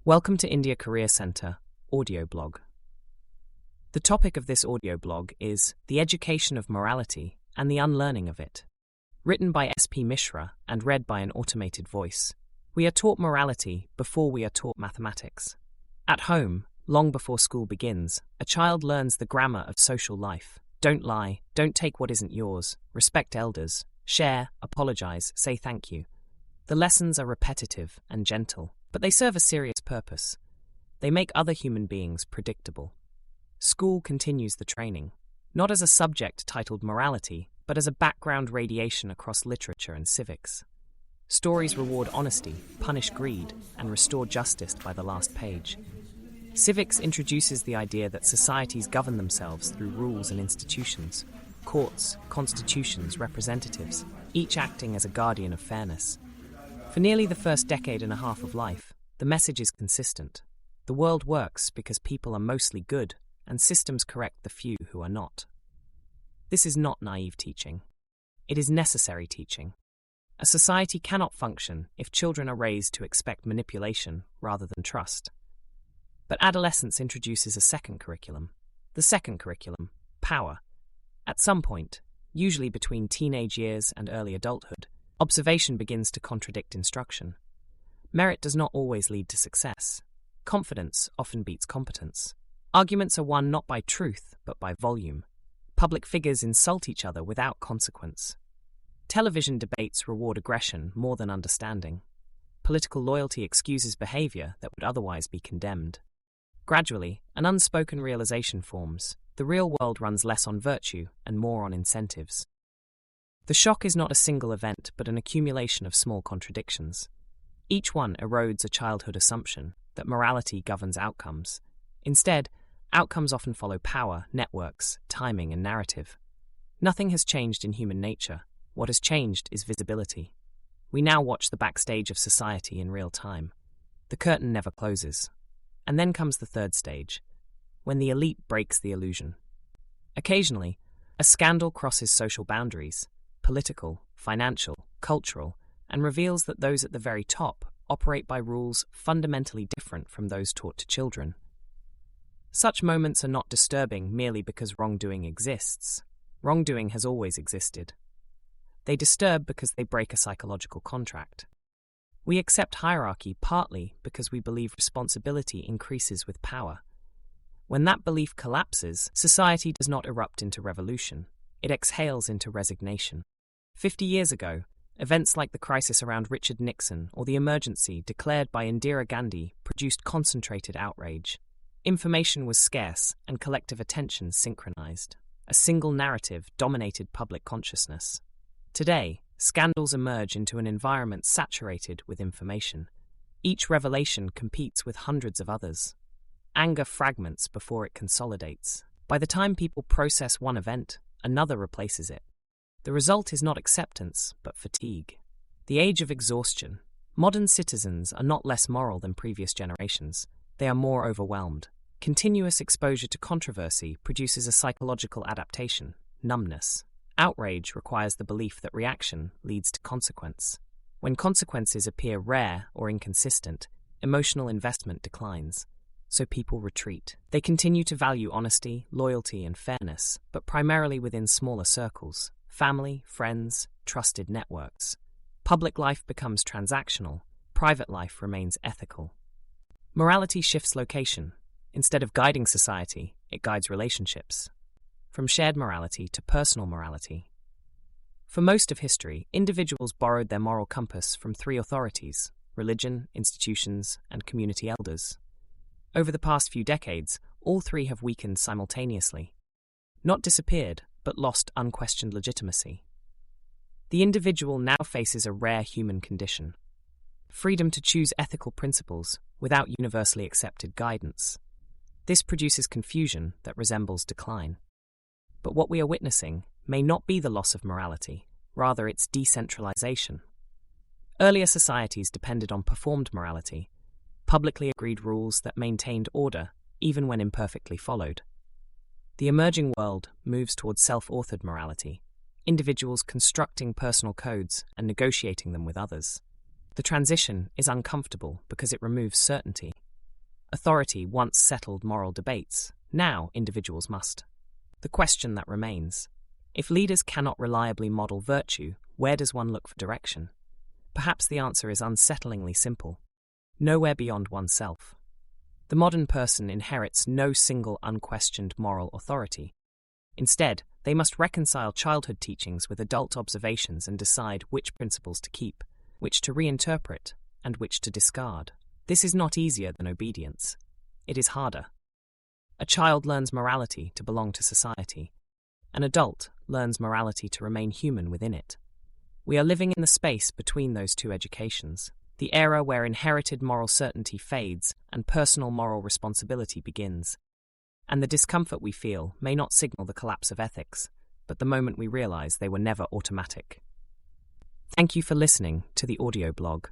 Welcome to India Career Centre audio blog. The topic of this audio blog is The Education of Morality and the Unlearning of It. Written by S.P. Mishra and read by an automated voice. We are taught morality before we are taught mathematics. At home, long before school begins, a child learns the grammar of social life. Don't lie, don't take what isn't yours, respect elders, share, apologize, say thank you. The lessons are repetitive and gentle, but they serve a serious purpose. They make other human beings predictable. School continues the training, not as a subject titled morality, but as a background radiation across literature and civics. Stories reward honesty, punish greed, and restore justice by the last page. Civics introduces the idea that societies govern themselves through rules and institutions, courts, constitutions, representatives, each acting as a guardian of fairness. For nearly the first decade and a half of life, the message is consistent. The world works because people are mostly good, and systems correct the few who are not. This is not naive teaching. It is necessary teaching. A society cannot function if children are raised to expect manipulation rather than trust. But adolescence introduces a second curriculum. The second curriculum, power. At some point, usually between teenage years and early adulthood, observation begins to contradict instruction. Merit does not always lead to success. Confidence often beats competence. Arguments are won not by truth, but by volume. Public figures insult each other without consequence. Television debates reward aggression more than understanding. Political loyalty excuses behavior that would otherwise be condemned. Gradually, an unspoken realization forms. The real world runs less on virtue and more on incentives. The shock is not a single event, but an accumulation of small contradictions. Each one erodes a childhood assumption that morality governs outcomes. Instead, outcomes often follow power, networks, timing, and narrative. Nothing has changed in human nature. What has changed is visibility. We now watch the backstage of society in real time. The curtain never closes. And then comes the third stage, when the elite breaks the illusion. Occasionally, a scandal crosses social boundaries, political, financial, cultural, and reveals that those at the very top operate by rules fundamentally different from those taught to children. Such moments are not disturbing merely because wrongdoing exists. Wrongdoing has always existed. They disturb because they break a psychological contract. We accept hierarchy partly because we believe responsibility increases with power. When that belief collapses, society does not erupt into revolution. It exhales into resignation. 50 years ago, events like the crisis around Richard Nixon or the emergency declared by Indira Gandhi produced concentrated outrage. Information was scarce and collective attention synchronized. A single narrative dominated public consciousness. Today, scandals emerge into an environment saturated with information. Each revelation competes with hundreds of others. Anger fragments before it consolidates. By the time people process one event, another replaces it. The result is not acceptance, but fatigue. The age of exhaustion. Modern citizens are not less moral than previous generations. They are more overwhelmed. Continuous exposure to controversy produces a psychological adaptation, numbness. Outrage requires the belief that reaction leads to consequence. When consequences appear rare or inconsistent, emotional investment declines. So people retreat. They continue to value honesty, loyalty, and fairness, but primarily within smaller circles. Family, friends, trusted networks. Public life becomes transactional. Private life remains ethical. Morality shifts location. Instead of guiding society, it guides relationships. From shared morality to personal morality. For most of history, individuals borrowed their moral compass from three authorities: religion, institutions, and community elders. Over the past few decades, all three have weakened simultaneously. Not disappeared, but lost unquestioned legitimacy. The individual now faces a rare human condition: freedom to choose ethical principles without universally accepted guidance. This produces confusion that resembles decline. But what we are witnessing may not be the loss of morality, rather its decentralization. Earlier societies depended on performed morality, publicly agreed rules that maintained order even when imperfectly followed. The emerging world moves towards self-authored morality, individuals constructing personal codes and negotiating them with others. The transition is uncomfortable because it removes certainty. Authority once settled moral debates. Now individuals must. The question that remains: if leaders cannot reliably model virtue, where does one look for direction? Perhaps the answer is unsettlingly simple: nowhere beyond oneself. The modern person inherits no single unquestioned moral authority. Instead, they must reconcile childhood teachings with adult observations and decide which principles to keep, which to reinterpret, and which to discard. This is not easier than obedience. It is harder. A child learns morality to belong to society. An adult learns morality to remain human within it. We are living in the space between those two educations, the era where inherited moral certainty fades and personal moral responsibility begins. And the discomfort we feel may not signal the collapse of ethics, but the moment we realize they were never automatic. Thank you for listening to the audio blog.